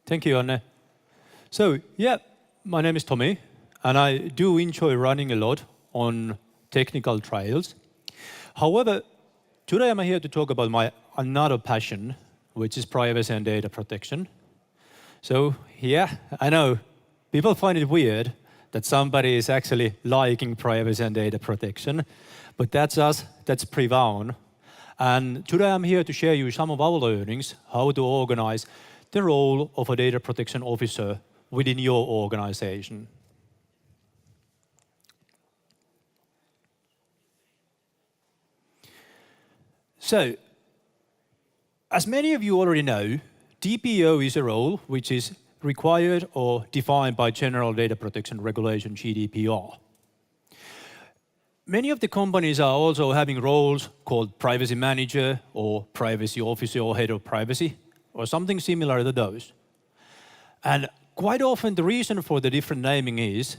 Thank you, Anne. So, my name is Tomi, and I do enjoy running a lot on technical trials. However, today I'm here to talk about my another passion, which is privacy and data protection. So, I know people find it weird that somebody is actually liking privacy and data protection, but that's us, that's Privaon. And today I'm here to share you some of our learnings, how to organize the role of a data protection officer within your organization. So, as many of you already know, DPO is a role which is required or defined by General Data Protection Regulation, GDPR. Many of the companies are also having roles called privacy manager or privacy officer or head of privacy or something similar to those. And quite often the reason for the different naming is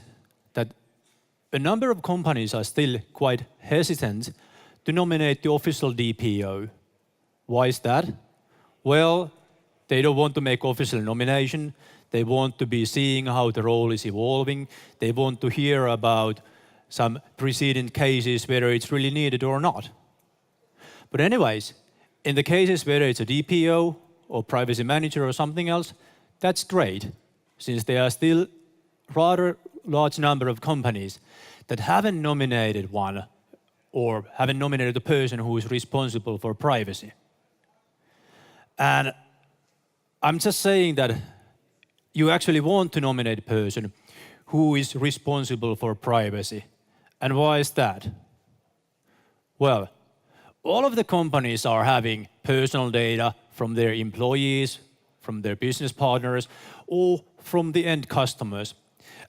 that a number of companies are still quite hesitant to nominate the official DPO. Why is that? Well, they don't want to make official nomination. They want to be seeing how the role is evolving. They want to hear about some precedent cases, whether it's really needed or not. But anyways, in the cases whether it's a DPO or privacy manager or something else, that's great, since there are still rather large number of companies that haven't nominated one or haven't nominated the person who is responsible for privacy. And I'm just saying that you actually want to nominate a person who is responsible for privacy. And why is that? Well, all of the companies are having personal data from their employees, from their business partners, or from the end customers.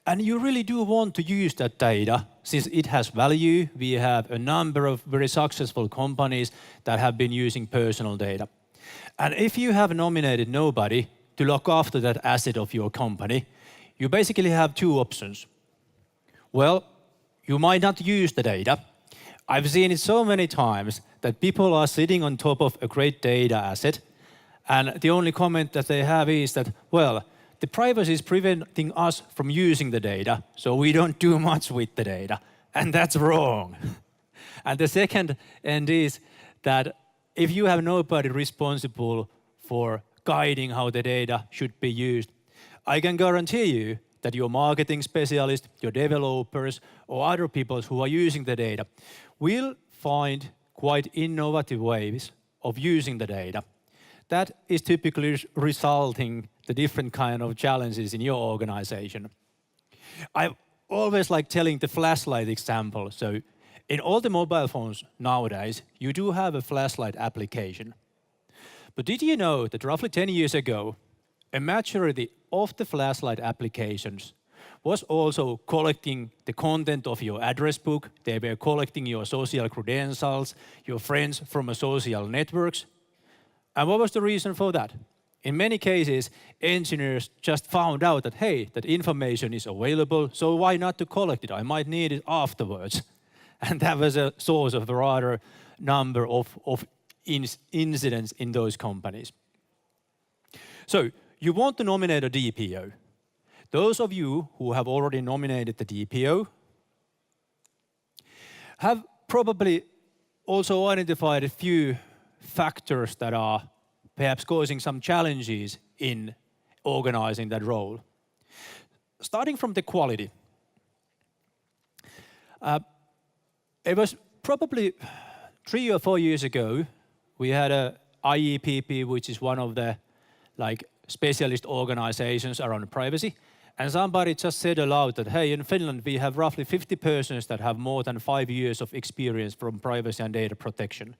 And you really do want to use that data since it has value. We have a number of very successful companies that have been using personal data. And if you have nominated nobody to look after that asset of your company, you basically have two options. Well, you might not use the data. I've seen it so many times that people are sitting on top of a great data asset, and the only comment that they have is that, well, the privacy is preventing us from using the data, so we don't do much with the data. And that's wrong. And the second end is that if you have nobody responsible for guiding how the data should be used, I can guarantee you that your marketing specialist, your developers, or other people who are using the data will find quite innovative ways of using the data. That is typically resulting the different kind of challenges in your organization. I always like telling the flashlight example. So in all the mobile phones nowadays, you do have a flashlight application. But did you know that roughly 10 years ago, a majority of the flashlight applications was also collecting the content of your address book. They were collecting your social credentials, your friends from social networks. And what was the reason for that? In many cases, engineers just found out that, hey, that information is available, so why not to collect it? I might need it afterwards. And that was a source of a rather number of incidents in those companies. So you want to nominate a DPO. Those of you who have already nominated the DPO have probably also identified a few factors that are perhaps causing some challenges in organizing that role. Starting from the quality. It was probably 3 or 4 years ago, we had a IEPP, which is one of the specialist organizations around privacy. And somebody just said aloud that, hey, in Finland, we have roughly 50 persons that have more than 5 years of experience from privacy and data protection.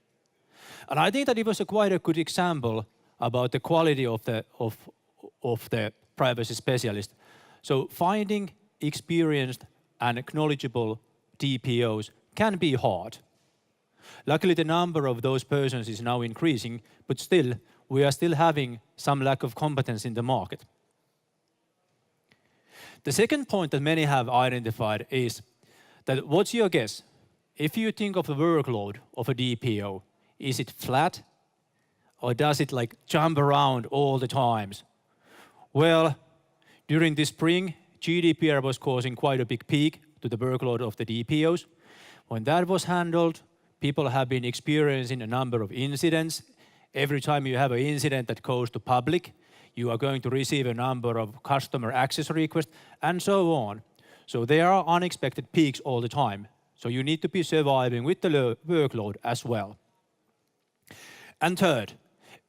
And I think that it was quite a good example about the quality of the privacy specialist. So finding experienced and knowledgeable DPOs can be hard. Luckily, the number of those persons is now increasing, but still, we are still having some lack of competence in the market. The second point that many have identified is that what's your guess? If you think of the workload of a DPO, is it flat or does it jump around all the times? Well, during the spring, GDPR was causing quite a big peak to the workload of the DPOs. When that was handled, people have been experiencing a number of incidents. Every time you have an incident that goes to public, you are going to receive a number of customer access requests and so on. So there are unexpected peaks all the time. So you need to be surviving with the workload as well. And third,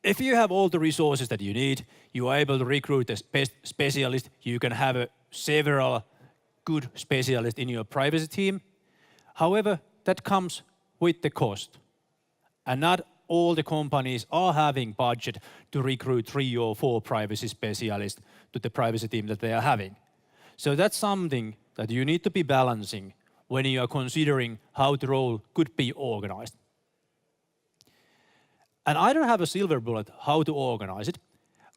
if you have all the resources that you need, you are able to recruit a specialist. You can have several good specialists in your privacy team. However, that comes with the cost. And not all the companies are having budget to recruit 3 or 4 privacy specialists to the privacy team that they are having. So that's something that you need to be balancing when you are considering how the role could be organized. And I don't have a silver bullet how to organize it.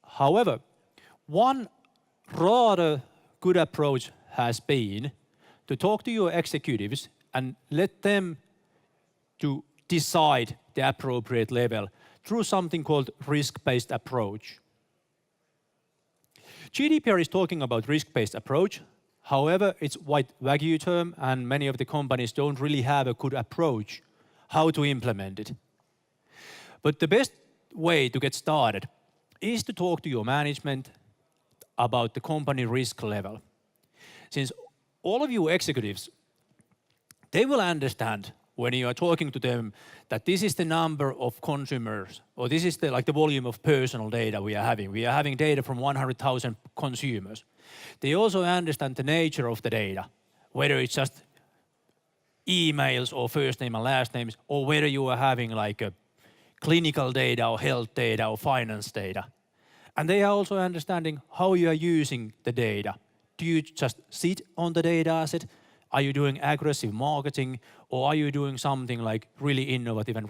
However, one rather good approach has been to talk to your executives and let them to decide the appropriate level through something called risk-based approach. GDPR is talking about risk-based approach. However, it's quite vague term and many of the companies don't really have a good approach how to implement it. But the best way to get started is to talk to your management about the company risk level. Since all of you executives, they will understand when you are talking to them that this is the number of consumers, or this is the volume of personal data we are having. We are having data from 100,000 consumers. They also understand the nature of the data, whether it's just emails or first name and last names, or whether you are having like a clinical data or health data or finance data. And they are also understanding how you are using the data. Do you just sit on the data asset? Are you doing aggressive marketing? Or are you doing something like really innovative and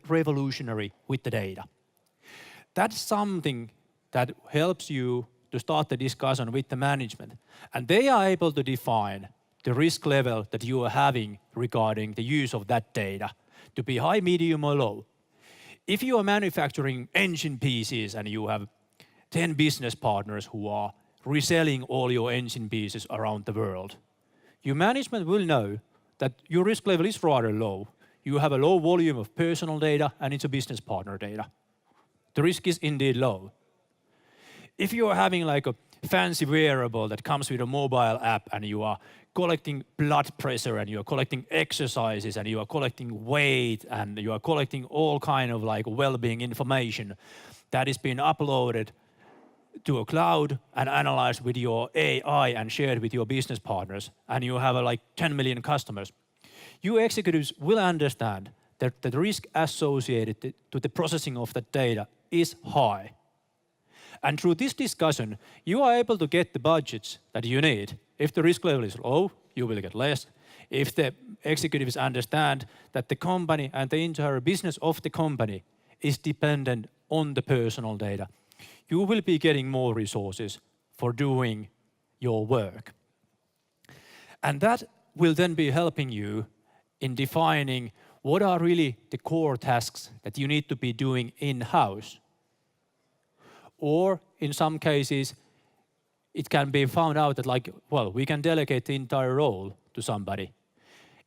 revolutionary with the data? That's something that helps you to start the discussion with the management. And they are able to define the risk level that you are having regarding the use of that data to be high, medium or low. If you are manufacturing engine pieces and you have 10 business partners who are reselling all your engine pieces around the world, your management will know that your risk level is rather low. You have a low volume of personal data and it's a business partner data. The risk is indeed low. If you are having like a fancy wearable that comes with a mobile app and you are collecting blood pressure and you are collecting exercises and you are collecting weight and you are collecting all kind of like well-being information that is being uploaded to a cloud and analyzed with your AI and shared with your business partners, and you have like 10 million customers, you executives will understand that the risk associated to the processing of that data is high. And through this discussion, you are able to get the budgets that you need. If the risk level is low, you will get less. If the executives understand that the company and the entire business of the company is dependent on the personal data, you will be getting more resources for doing your work. And that will then be helping you in defining what are really the core tasks that you need to be doing in-house. Or in some cases, it can be found out that we can delegate the entire role to somebody.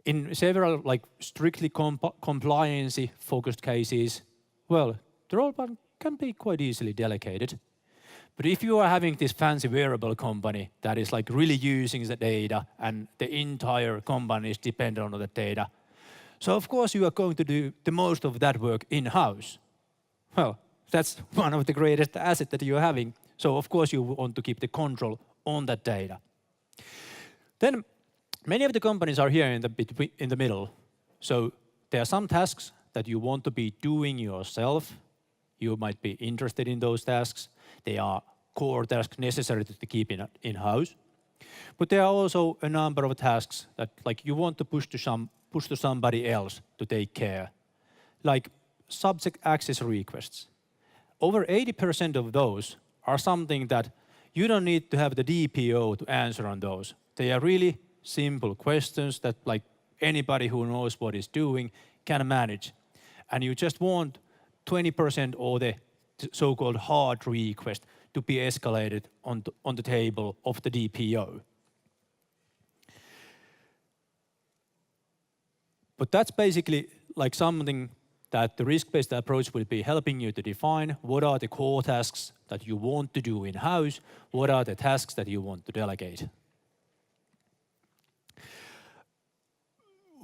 In several strictly compliance focused cases, the role can be quite easily delegated. But if you are having this fancy wearable company that is really using the data and the entire company is dependent on the data, so of course you are going to do the most of that work in-house. Well, that's one of the greatest assets that you're having. So of course you want to keep the control on that data. Then many of the companies are here in the middle. So there are some tasks that you want to be doing yourself. You might be interested in those tasks. They are core tasks necessary to keep in-house. But there are also a number of tasks that you want to push to somebody else to take care. Like subject access requests. Over 80% of those are something that you don't need to have the DPO to answer on those. They are really simple questions that anybody who knows what is doing can manage. And you just want 20% of the so-called hard request to be escalated on the table of the DPO. But that's basically like something that the risk-based approach will be helping you to define what are the core tasks that you want to do in-house, what are the tasks that you want to delegate.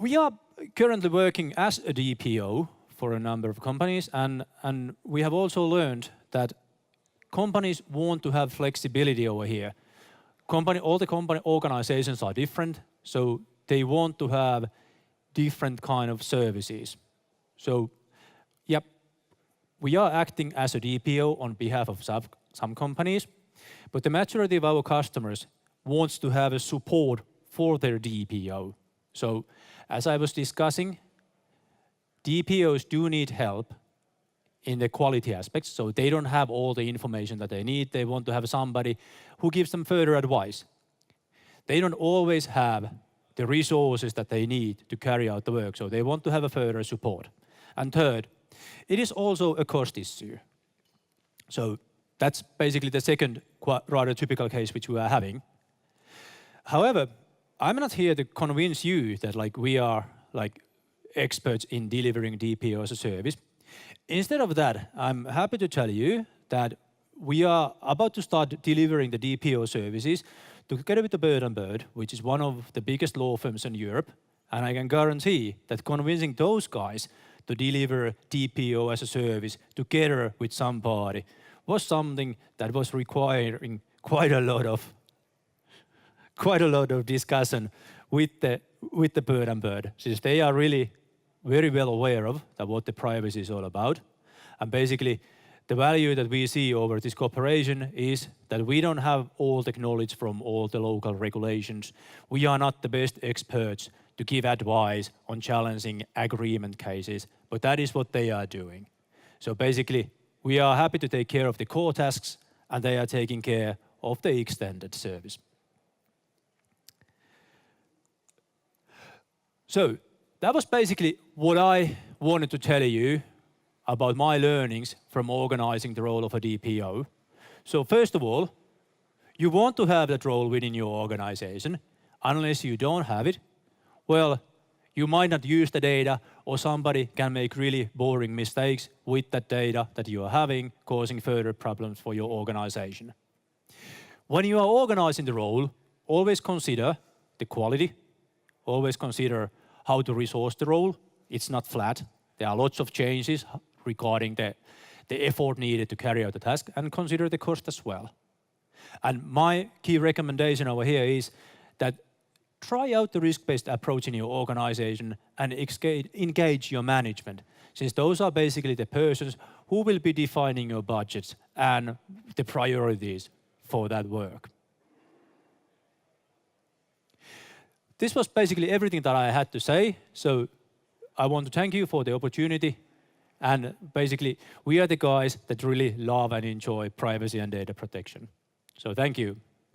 We are currently working as a DPO for a number of companies, and we have also learned that companies want to have flexibility over here. All the company organizations are different, so they want to have different kind of services. So, yep, we are acting as a DPO on behalf of some companies, but the majority of our customers wants to have a support for their DPO. So, as I was discussing, DPOs do need help in the quality aspects, so they don't have all the information that they need. They want to have somebody who gives them further advice. They don't always have the resources that they need to carry out the work, so they want to have a further support. And third, it is also a cost issue. So that's basically the second rather typical case which we are having. However, I'm not here to convince you that we are experts in delivering DPO as a service. Instead of that, I'm happy to tell you that we are about to start delivering the DPO services together with the Bird & Bird, which is one of the biggest law firms in Europe. And I can guarantee that convincing those guys to deliver DPO as a service together with somebody was something that was requiring quite a lot of discussion with the Bird & Bird, since they are really very well aware of what the privacy is all about. And basically, the value that we see over this cooperation is that we don't have all the knowledge from all the local regulations. We are not the best experts to give advice on challenging agreement cases, but that is what they are doing. So basically, we are happy to take care of the core tasks, and they are taking care of the extended service. So that was basically what I wanted to tell you about my learnings from organizing the role of a DPO. So first of all, you want to have that role within your organization. Unless you don't have it, well, you might not use the data, or somebody can make really boring mistakes with that data that you are having, causing further problems for your organization. When you are organizing the role, always consider the quality, always consider how to resource the role. It's not flat. There are lots of changes regarding the effort needed to carry out the task, and consider the cost as well. And my key recommendation over here is that try out the risk-based approach in your organization and engage your management, since those are basically the persons who will be defining your budgets and the priorities for that work. This was basically everything that I had to say, so I want to thank you for the opportunity. And basically, we are the guys that really love and enjoy privacy and data protection. So thank you.